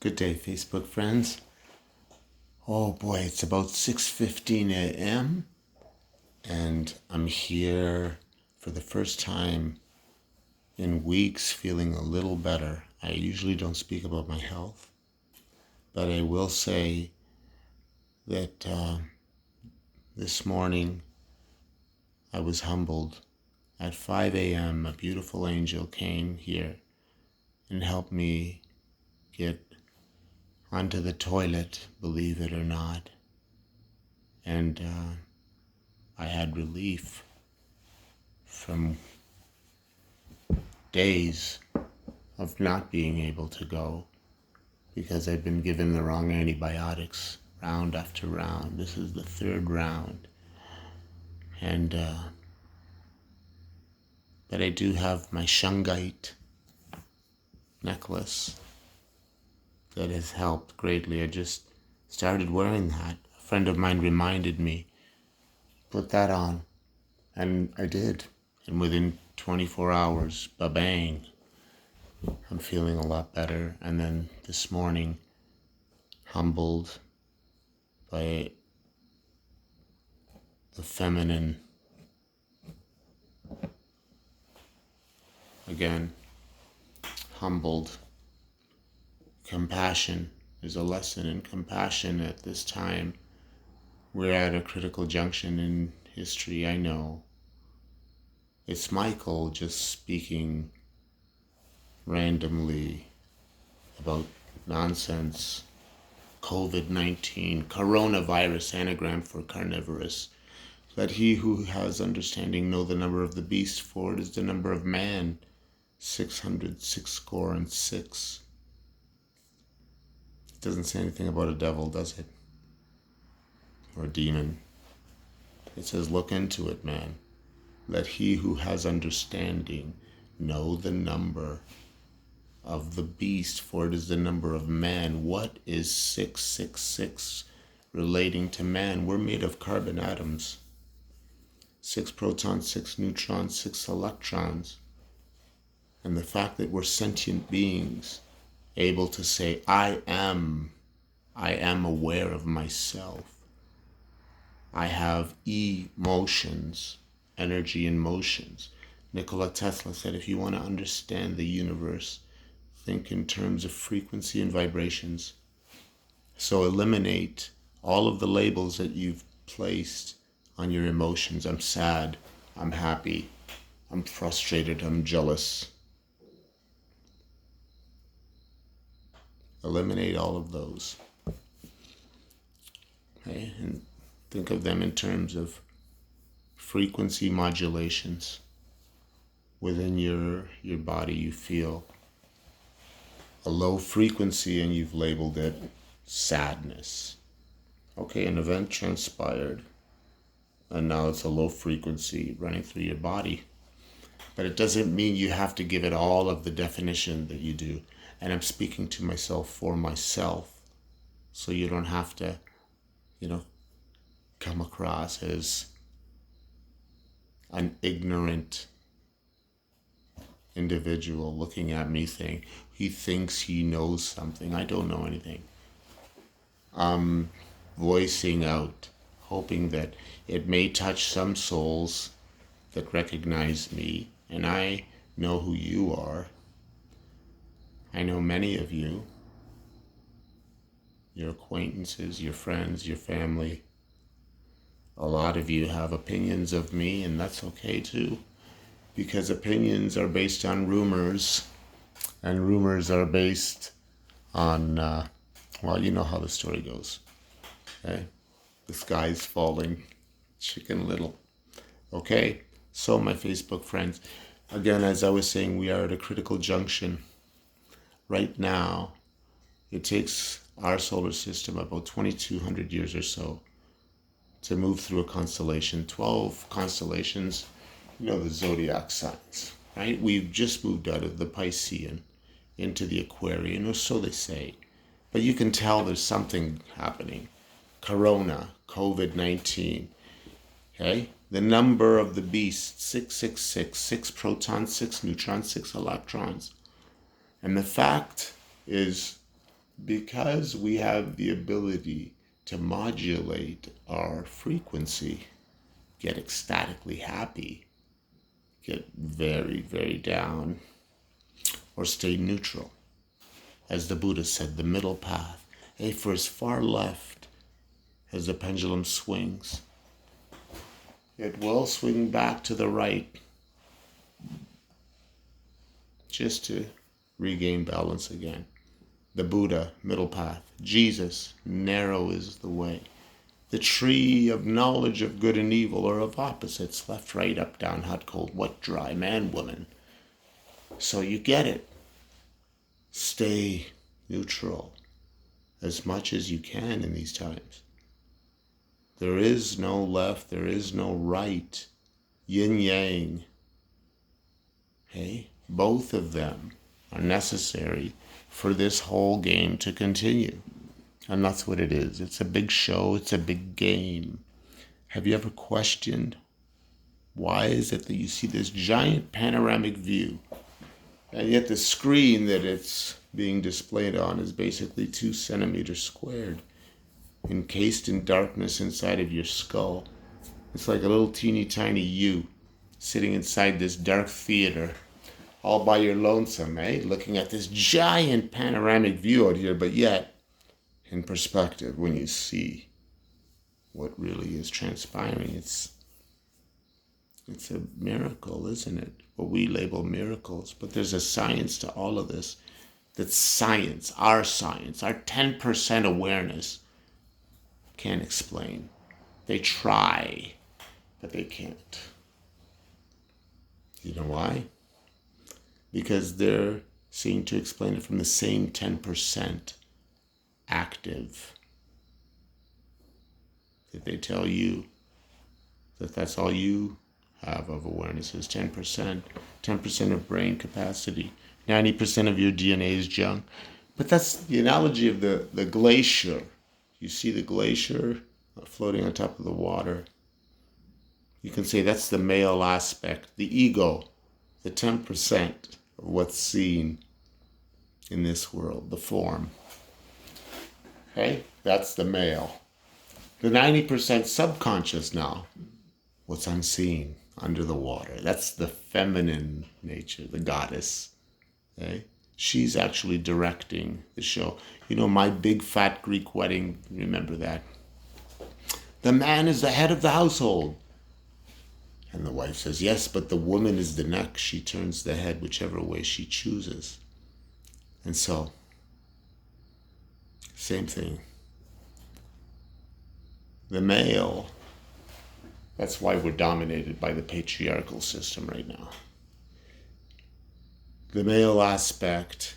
Good day, Facebook friends. Oh boy, it's about 6:15 a.m. and I'm here for the first time in weeks feeling a little better. I usually don't speak about my health, but I will say that this morning I was humbled. At 5 a.m., a beautiful angel came here and helped me get onto the toilet, believe it or not. And I had relief from days of not being able to go because I've been given the wrong antibiotics round after round. This is the third round. And, but I do have my shungite necklace that has helped greatly. I just started wearing that. A friend of mine reminded me, put that on. And I did. And within 24 hours, ba-bang, I'm feeling a lot better. And then this morning, humbled by the feminine, again, humbled. Compassion. There's a lesson in compassion at this time. We're at a critical junction in history, I know. It's Michael just speaking randomly about nonsense. COVID-19, coronavirus, anagram for carnivorous. Let he who has understanding know the number of the beast, for it is the number of man, 666. It doesn't say anything about a devil, does it? Or a demon. It says, look into it, man. Let he who has understanding know the number of the beast, for it is the number of man. What is 666 relating to man? We're made of carbon atoms. 6 protons, 6 neutrons, 6 electrons. And the fact that we're sentient beings, able to say, I am aware of myself. I have emotions, energy and motions. Nikola Tesla said, if you want to understand the universe, think in terms of frequency and vibrations. So eliminate all of the labels that you've placed on your emotions. I'm sad, I'm happy, I'm frustrated, I'm jealous. Eliminate all of those. Okay? And think of them in terms of frequency modulations. Within your body you feel a low frequency and you've labeled it sadness. Okay, an event transpired and now it's a low frequency running through your body. But it doesn't mean you have to give it all of the definition that you do. And I'm speaking to myself for myself. So you don't have to, come across as an ignorant individual looking at me saying, he thinks he knows something. I don't know anything. I'm voicing out, hoping that it may touch some souls that recognize me, and I know who you are. I know many of you, your acquaintances, your friends, your family. A lot of you have opinions of me, and that's okay too, because opinions are based on rumors, and rumors are based on, you know how the story goes. Okay? The sky's falling, Chicken Little. Okay, so my Facebook friends, again, as I was saying, we are at a critical junction. Right now, it takes our solar system about 2,200 years or so to move through a constellation. 12 constellations, the zodiac signs, right? We've just moved out of the Piscean into the Aquarian, or so they say. But you can tell there's something happening. Corona, COVID-19, okay? The number of the beast, 666, 6 protons, 6 neutrons, 6 electrons. And the fact is because we have the ability to modulate our frequency, get ecstatically happy, get very, very down, or stay neutral. As the Buddha said, the middle path. Hey, for as far left as the pendulum swings, it will swing back to the right just to regain balance again. The Buddha, middle path. Jesus, narrow is the way. The tree of knowledge of good and evil, or of opposites, left, right, up, down, hot, cold, wet, dry, man, woman. So you get it. Stay neutral as much as you can in these times. There is no left, there is no right. Yin yang. Hey, both of them are necessary for this whole game to continue. And that's what it is. It's a big show, it's a big game. Have you ever questioned why is it that you see this giant panoramic view, and yet the screen that it's being displayed on is basically 2 centimeters squared, encased in darkness inside of your skull? It's like a little teeny tiny you sitting inside this dark theater all by your lonesome, eh? Looking at this giant panoramic view out here, but yet in perspective, when you see what really is transpiring, it's a miracle, isn't it? What we label miracles. But there's a science to all of this. That science, our 10% awareness can't explain. They try, but they can't. You know why? Because they're seeking to explain it from the same 10% active. Did they tell you that that's all you have of awareness is 10%? 10% of brain capacity. 90% of your DNA is junk. But that's the analogy of the glacier. You see the glacier floating on top of the water. You can say that's the male aspect, the ego, the 10% of what's seen in this world, the form. Okay? That's the male. The 90% subconscious now, what's unseen under the water. That's the feminine nature, the goddess. Okay? She's actually directing the show. You know, My Big Fat Greek Wedding, remember that? The man is the head of the household. And the wife says, yes, but the woman is the neck. She turns the head whichever way she chooses. And so, same thing. The male, that's why we're dominated by the patriarchal system right now. The male aspect,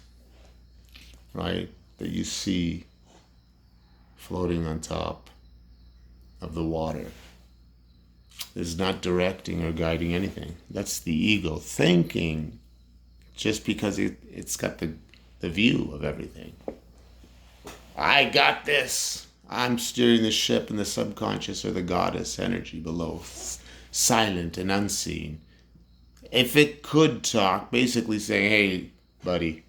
right, that you see floating on top of the water is not directing or guiding anything. That's the ego thinking just because it's got the view of everything. I got this. I'm steering the ship, and the subconscious or the goddess energy below, silent and unseen. If it could talk, basically saying, hey, buddy,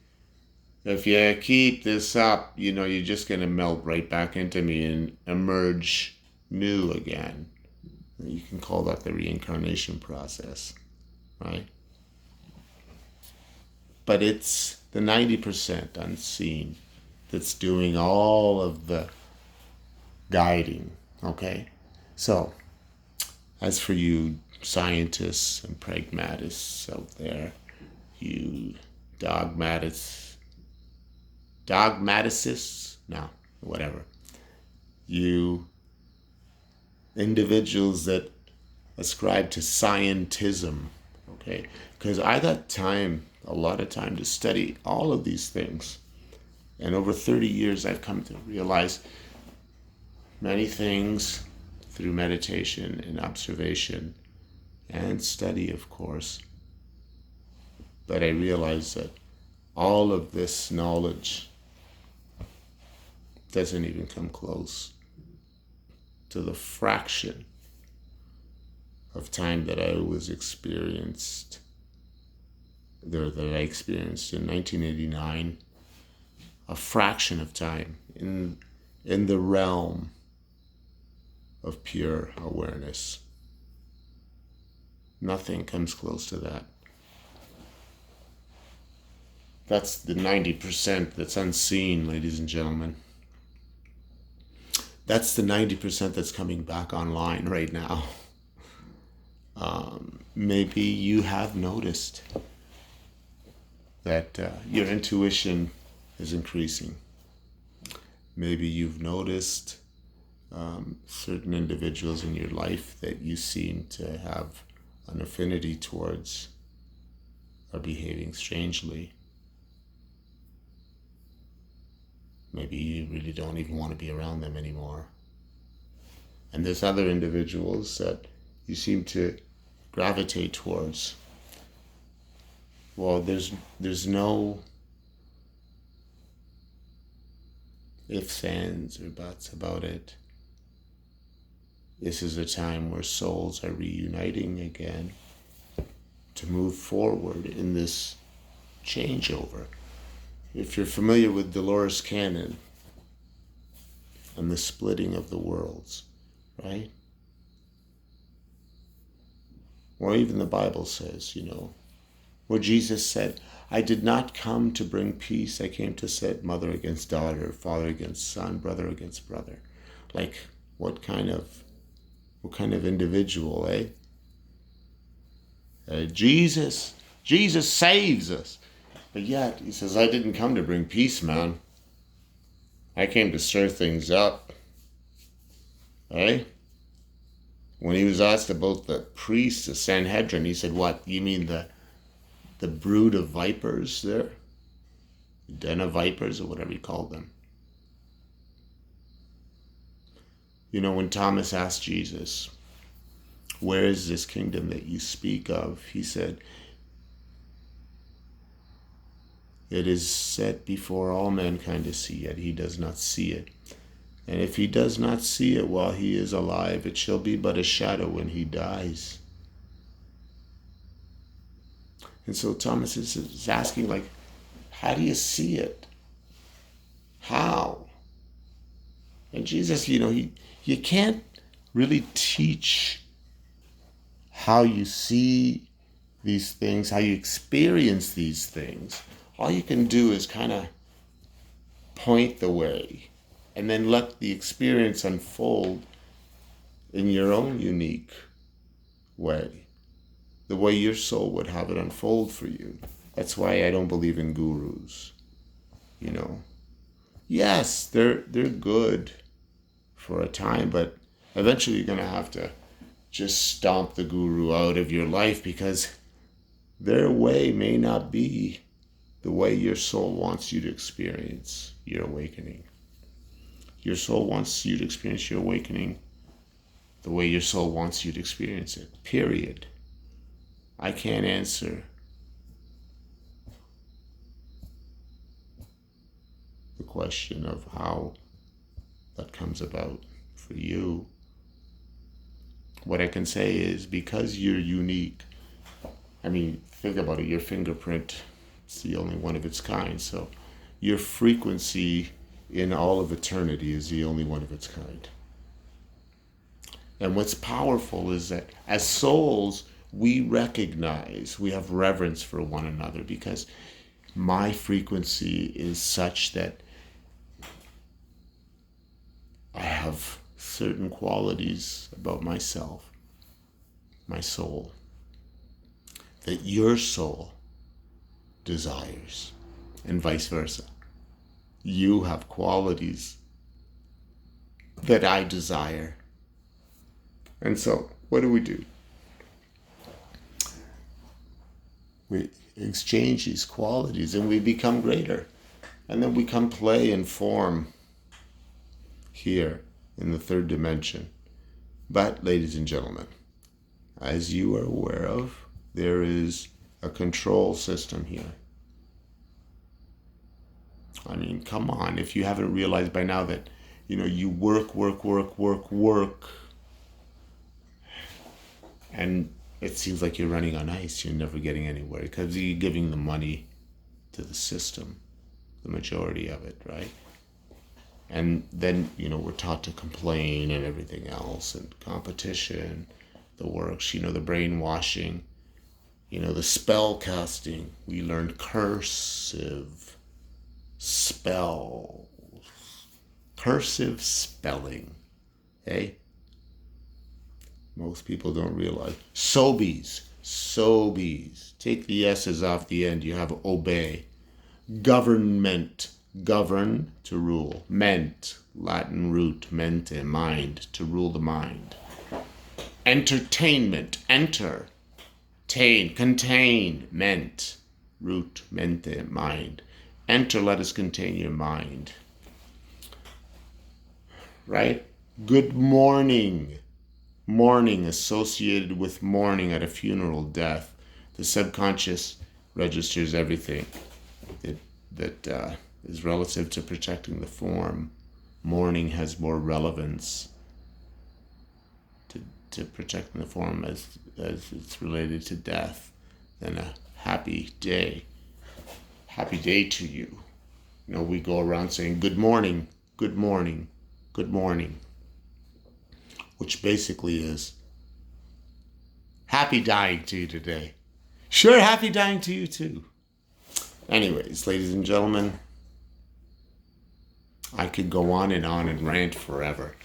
if you keep this up, you know, you're just going to melt right back into me and emerge new again. You can call that the reincarnation process, right? But it's the 90% unseen that's doing all of the guiding, okay? So, as for you scientists and pragmatists out there, you dogmaticists, no, whatever, you individuals that ascribe to scientism, okay? Because I got time, a lot of time to study all of these things. And over 30 years, I've come to realize many things through meditation and observation and study, of course. But I realized that all of this knowledge doesn't even come close to the fraction of time that I experienced in 1989 a fraction of time in the realm of pure awareness. Nothing comes close to that. That's the 90% that's unseen, ladies and gentlemen. That's the 90% that's coming back online right now. Maybe you have noticed that your intuition is increasing. Maybe you've noticed certain individuals in your life that you seem to have an affinity towards are behaving strangely. Maybe you really don't even want to be around them anymore. And there's other individuals that you seem to gravitate towards. Well, there's no ifs, ands, or buts about it. This is a time where souls are reuniting again to move forward in this changeover. If you're familiar with Dolores Cannon and the splitting of the worlds, right? Or even the Bible says, where Jesus said, I did not come to bring peace. I came to set mother against daughter, father against son, brother against brother. Like, what kind of individual, eh? Jesus saves us. But yet, he says, I didn't come to bring peace, man. I came to stir things up. Eh? When he was asked about the priests, the Sanhedrin, he said, what? You mean the brood of vipers there? Den of vipers, or whatever he called them. When Thomas asked Jesus, where is this kingdom that you speak of? He said, it is set before all mankind to see, yet he does not see it. And if he does not see it while he is alive, it shall be but a shadow when he dies. And so Thomas is asking, like, how do you see it? How? And Jesus, you can't really teach how you see these things, how you experience these things. All you can do is kind of point the way and then let the experience unfold in your own unique way, the way your soul would have it unfold for you. That's why I don't believe in gurus. Yes, they're good for a time, but eventually you're going to have to just stomp the guru out of your life, because their way may not be the way your soul wants you to experience your awakening. Your soul wants you to experience your awakening the way your soul wants you to experience it, period. I can't answer the question of how that comes about for you. What I can say is, because you're unique, think about it, your fingerprint is the only one of its kind, so your frequency in all of eternity is the only one of its kind. And what's powerful is that as souls, we have reverence for one another, because my frequency is such that I have certain qualities about myself, my soul, that your soul desires, and vice versa. You have qualities that I desire. And so, what do? We exchange these qualities and we become greater. And then we come play and form here in the third dimension. But, ladies and gentlemen, as you are aware of, there is a control system here. Come on, if you haven't realized by now that, you work, and it seems like you're running on ice, you're never getting anywhere, because you're giving the money to the system. the majority of it, right? And then, we're taught to complain and everything else, and competition, the works, the brainwashing, the spell casting. We learned cursive spells, cursive spelling, okay? Most people don't realize. Sobies. Take the S's off the end, you have obey. Government. Govern, to rule. Ment, Latin root, mente, mind, to rule the mind. Entertainment. Enter. Contain, ment, root, mente, mind. Enter, let us contain your mind. Right? Good morning. Mourning, associated with mourning at a funeral, death. The subconscious registers everything that is relative to protecting the form. Mourning has more relevance to protecting the form as it's related to death than a happy day. Happy day to you. We go around saying good morning, good morning, good morning, which basically is happy dying to you today. Sure, happy dying to you too. Anyways, ladies and gentlemen, I could go on and rant forever.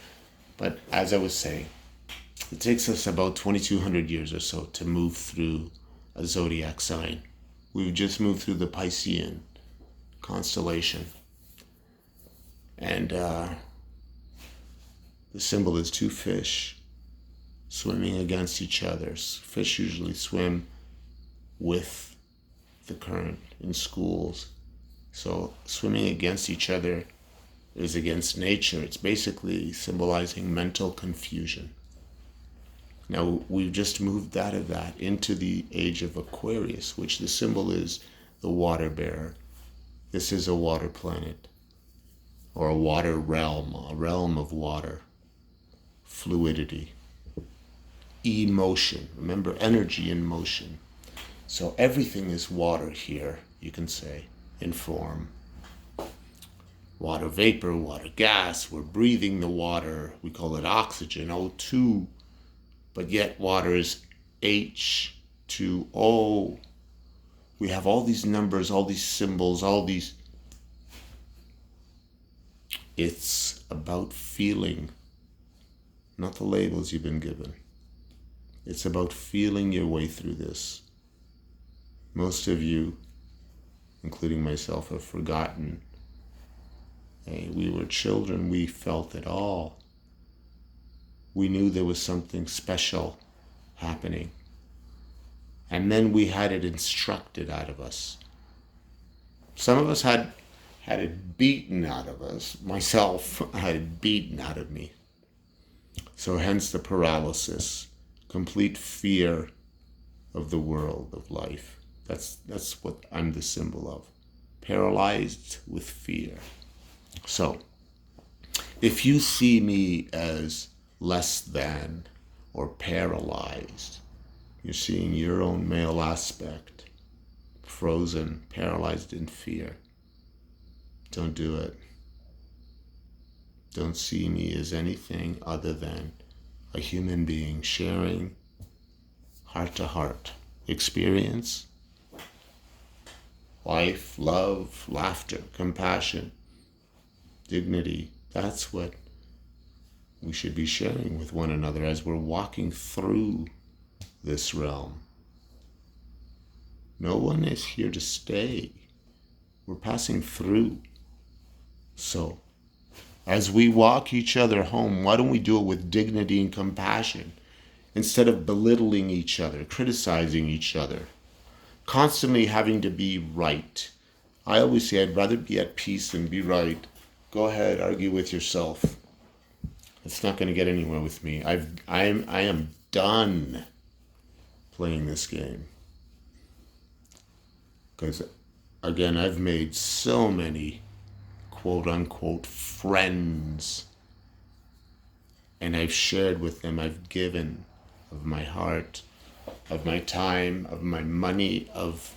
But as I was saying, it takes us about 2,200 years or so to move through a zodiac sign. We've just moved through the Piscean constellation. And the symbol is two fish swimming against each other. Fish usually swim with the current in schools. So swimming against each other is against nature. It's basically symbolizing mental confusion. Now, we've just moved out of that into the age of Aquarius, which the symbol is the water bearer. This is a water planet, or a water realm, a realm of water, fluidity, emotion. Remember, energy in motion. So everything is water here, you can say, in form. Water vapor, water gas, we're breathing the water. We call it oxygen, O2. But yet water is H2O. We have all these numbers, all these symbols, all these. It's about feeling, not the labels you've been given. It's about feeling your way through this. Most of you, including myself, have forgotten. Hey, we were children, we felt it all. We knew there was something special happening. And then we had it instructed out of us. Some of us had it beaten out of us. Myself, I had it beaten out of me. So hence the paralysis, complete fear of the world, of life. That's what I'm the symbol of. Paralyzed with fear. So, if you see me as less than or paralyzed, you're seeing your own male aspect, frozen, paralyzed in fear. Don't do it. Don't see me as anything other than a human being sharing heart-to-heart experience, life, love, laughter, compassion, dignity. That's what we should be sharing with one another as we're walking through this realm. No one is here to stay. We're passing through. So, as we walk each other home, why don't we do it with dignity and compassion instead of belittling each other, criticizing each other, constantly having to be right. I always say I'd rather be at peace than be right. Go ahead, argue with yourself. It's not going to get anywhere with me. I am done playing this game. Because, again, I've made so many quote-unquote friends. And I've shared with them, I've given of my heart, of my time, of my money, of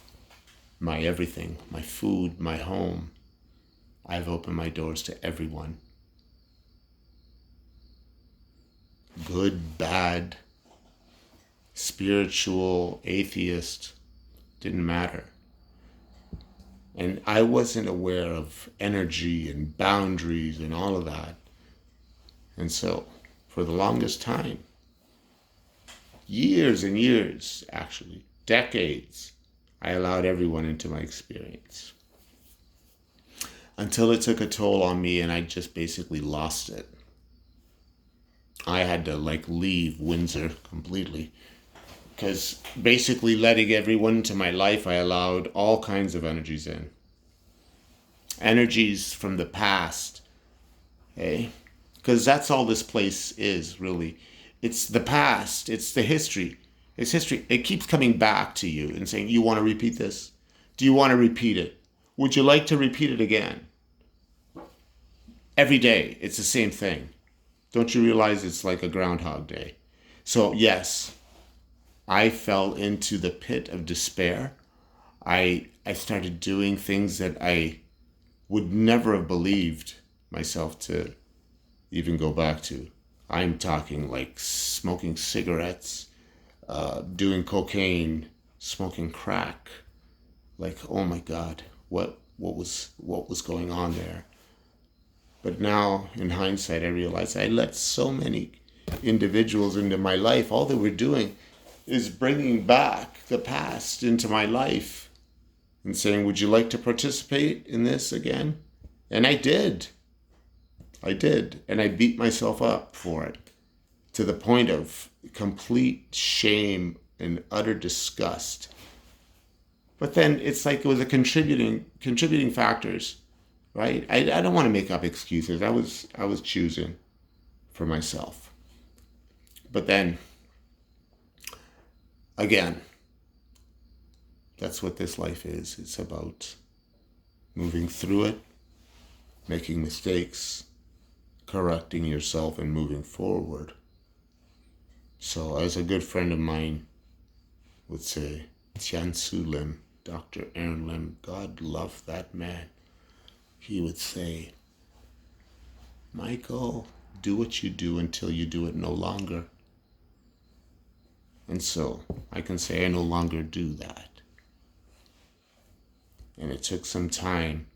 my everything, my food, my home. I've opened my doors to everyone. Good, bad, spiritual, atheist, didn't matter. And I wasn't aware of energy and boundaries and all of that. And so, for the longest time, years and years, actually, decades, I allowed everyone into my experience. Until it took a toll on me and I just basically lost it. I had to leave Windsor completely. Because basically letting everyone into my life, I allowed all kinds of energies in. Energies from the past. Okay? Because that's all this place is, really. It's the past. It's the history. It's history. It keeps coming back to you and saying, you want to repeat this? Do you want to repeat it? Would you like to repeat it again? Every day, it's the same thing. Don't you realize it's like a Groundhog Day? So, yes, I fell into the pit of despair. I started doing things that I would never have believed myself to even go back to. I'm talking like smoking cigarettes, doing cocaine, smoking crack. Like, oh my God, what was going on there? But now, in hindsight, I realize I let so many individuals into my life. All they were doing is bringing back the past into my life and saying, would you like to participate in this again? And I did. And I beat myself up for it to the point of complete shame and utter disgust. But then it's like it was a contributing factors, right? I don't want to make up excuses. I was choosing for myself. But then, again, that's what this life is. It's about moving through it, making mistakes, correcting yourself, and moving forward. So, as a good friend of mine would say, Tian Su Lim, Dr. Aaron Lim, God love that man. He would say, Michael, do what you do until you do it no longer. And so I can say I no longer do that. And it took some time.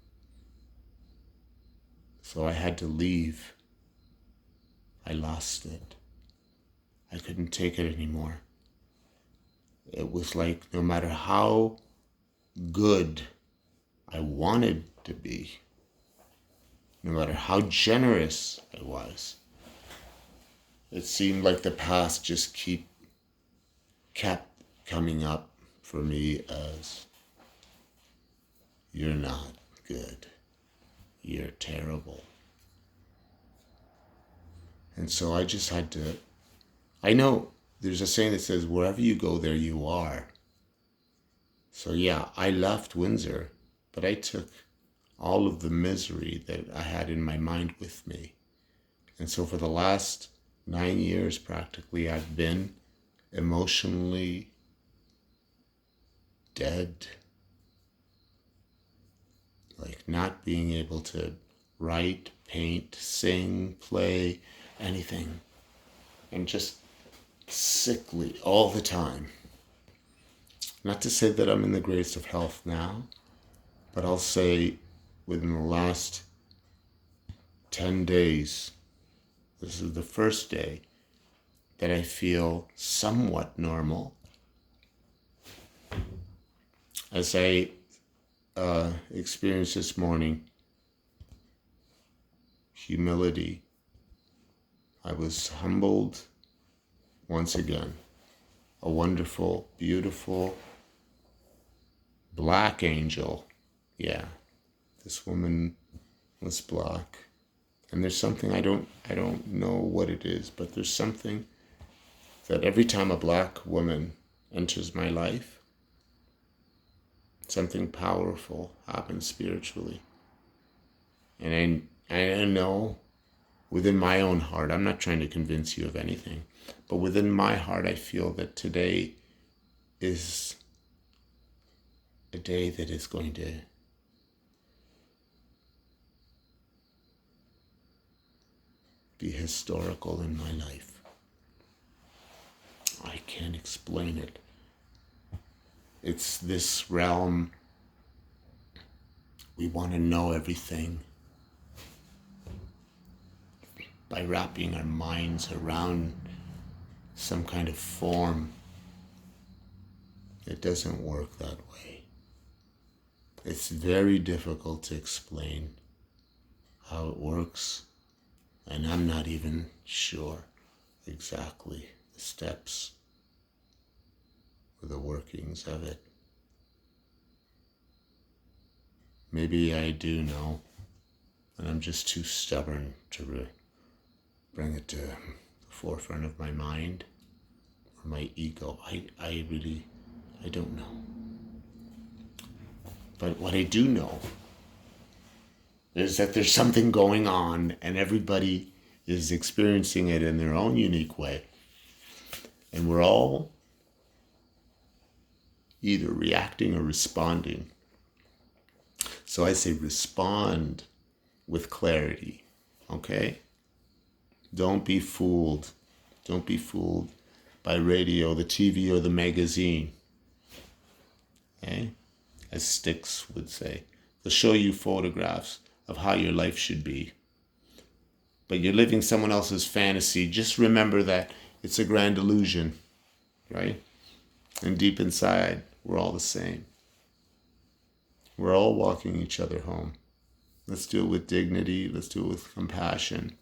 So I had to leave. I lost it. I couldn't take it anymore. It was like no matter how good I wanted to be, no matter how generous I was, it seemed like the past just kept coming up for me as, you're not good, you're terrible. And so I just had to, I know there's a saying that says, wherever you go, there you are. So yeah, I left Windsor, but I took all of the misery that I had in my mind with me. And so for the last 9 years, practically, I've been emotionally dead. Like not being able to write, paint, sing, play, anything. And just sickly all the time. Not to say that I'm in the greatest of health now, but I'll say within the last 10 days, this is the first day that I feel somewhat normal. As I experienced this morning, humility. I was humbled once again. A wonderful, beautiful, black angel. Yeah, this woman was black. And there's something, I don't know what it is, but there's something that every time a black woman enters my life, something powerful happens spiritually. And I know within my own heart, I'm not trying to convince you of anything, but within my heart, I feel that today is a day that is going to be historical in my life. I can't explain it. It's this realm. We want to know everything. By wrapping our minds around some kind of form, it doesn't work that way. It's very difficult to explain how it works, and I'm not even sure exactly the steps or the workings of it. Maybe I do know, and I'm just too stubborn to bring it to the forefront of my mind or my ego. I don't know. But what I do know is that there's something going on, and everybody is experiencing it in their own unique way. And we're all either reacting or responding. So I say respond with clarity, okay? Don't be fooled. Don't be fooled by radio, the TV, or the magazine. Okay? As Styx would say. They'll show you photographs of how your life should be. But you're living someone else's fantasy. Just remember that it's a grand illusion, right? And deep inside, we're all the same. We're all walking each other home. Let's do it with dignity. Let's do it with compassion.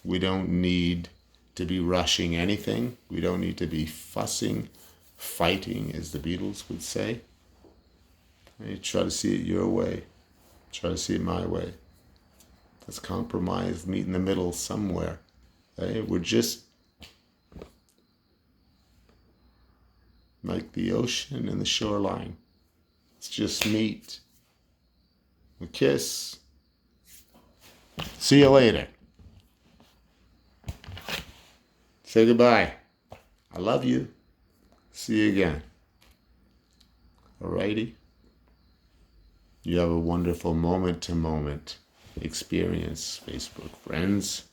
We don't need to be rushing anything. We don't need to be fussing, fighting, as the Beatles would say. Right? Try to see it your way. Try to see it my way. Let's compromise, meet in the middle somewhere. Okay? We're just like the ocean and the shoreline. Let's just meet. We kiss. See you later. Say goodbye. I love you. See you again. Alrighty? You have a wonderful moment-to-moment experience, Facebook friends.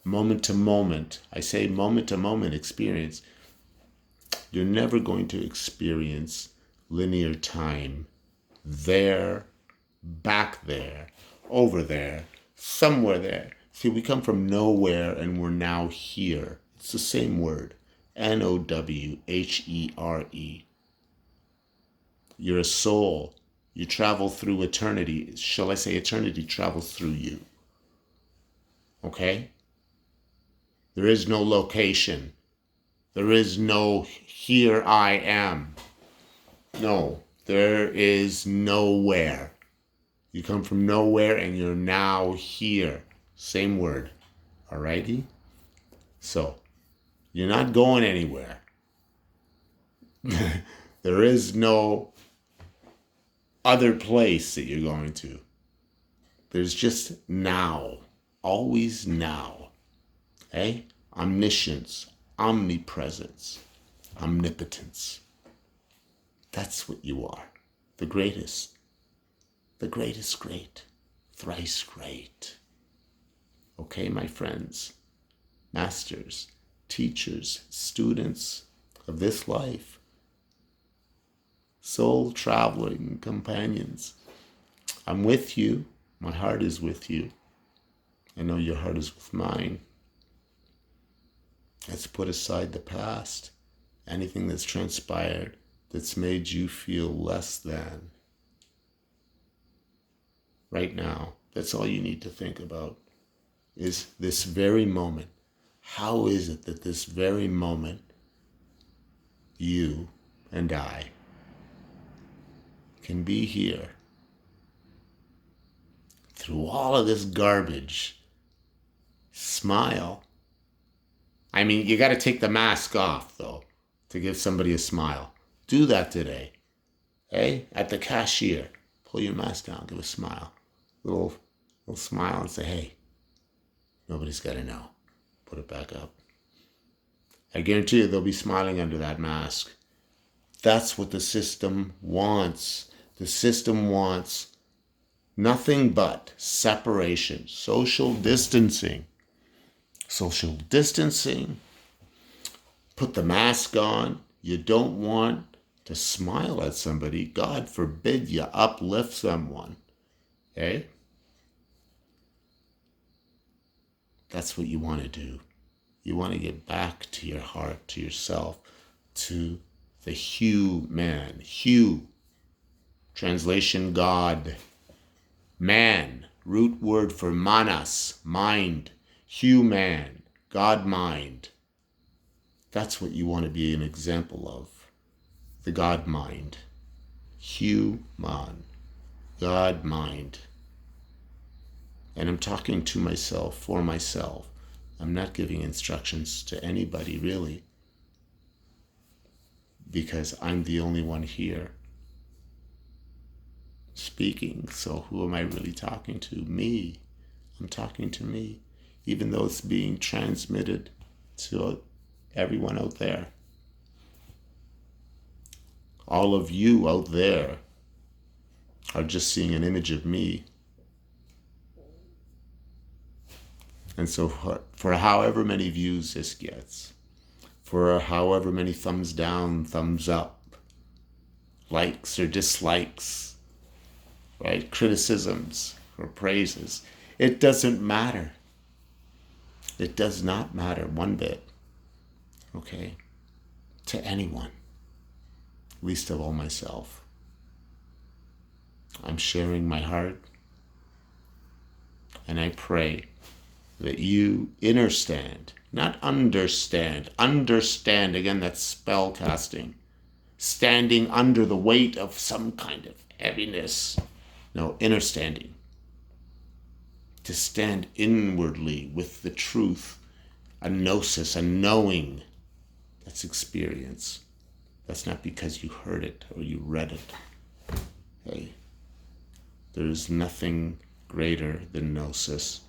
Moment-to-moment. I say moment-to-moment experience. You're never going to experience linear time. There, back there, over there, somewhere there. See, we come from nowhere and we're now here. It's the same word. Nowhere. You're a soul. You travel through eternity. Shall I say eternity travels through you? Okay? There is no location. There is no here I am. No, there is nowhere. You come from nowhere and you're now here. Same word. Alrighty? So, you're not going anywhere. There is no other place that you're going to. There's just now. Always now. Okay? Omniscience, omnipresence, omnipotence. That's what you are. The greatest. The greatest great. Thrice great. Okay, my friends, masters, teachers, students of this life, soul traveling companions. I'm with you. My heart is with you. I know your heart is with mine. Let's put aside the past, anything that's transpired that's made you feel less than. Right now, that's all you need to think about, is this very moment. How is it that this very moment, you and I can be here through all of this garbage? Smile. I mean, you got to take the mask off, though, to give somebody a smile. Do that today. Hey, at the cashier, pull your mask down, give a smile. Little smile and say, hey, nobody's got to know. Put it back up. I guarantee you they'll be smiling under that mask. That's what the system wants. The system wants nothing but separation, social distancing. social distancing, put the mask on. You don't want to smile at somebody. God forbid you uplift someone. Okay? That's what you want to do. You want to get back to your heart, to yourself, to the human. Hue, translation God. Man, root word for manas, mind. Human, God mind. That's what you want to be an example of. The God mind. Human, God mind. And I'm talking to myself, for myself. I'm not giving instructions to anybody, really, because I'm the only one here speaking. So who am I really talking to? Me. I'm talking to me, even though it's being transmitted to everyone out there. All of you out there are just seeing an image of me. And so for however many views this gets, for however many thumbs down, thumbs up, likes or dislikes, right? Criticisms or praises, it doesn't matter. It does not matter one bit, okay, to anyone, least of all myself. I'm sharing my heart, and I pray that you understand, not understand. Understand, again, that's spell casting. Standing under the weight of some kind of heaviness. No, understanding. To stand inwardly with the truth, a gnosis, a knowing. That's experience. That's not because you heard it or you read it. Hey, there is nothing greater than gnosis,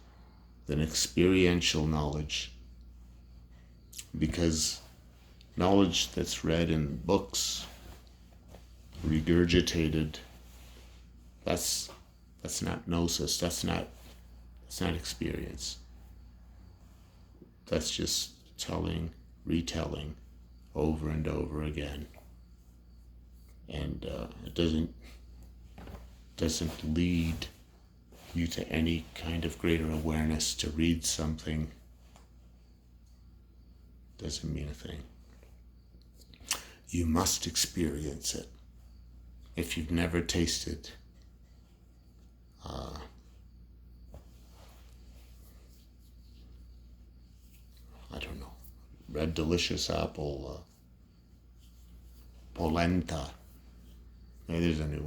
than experiential knowledge. Because knowledge that's read in books, regurgitated, that's not gnosis, that's not experience. That's just telling, retelling over and over again. And it doesn't lead you to any kind of greater awareness. To read something doesn't mean a thing. You must experience it. If you've never tasted I don't know, red delicious apple, polenta. Maybe there's a new one.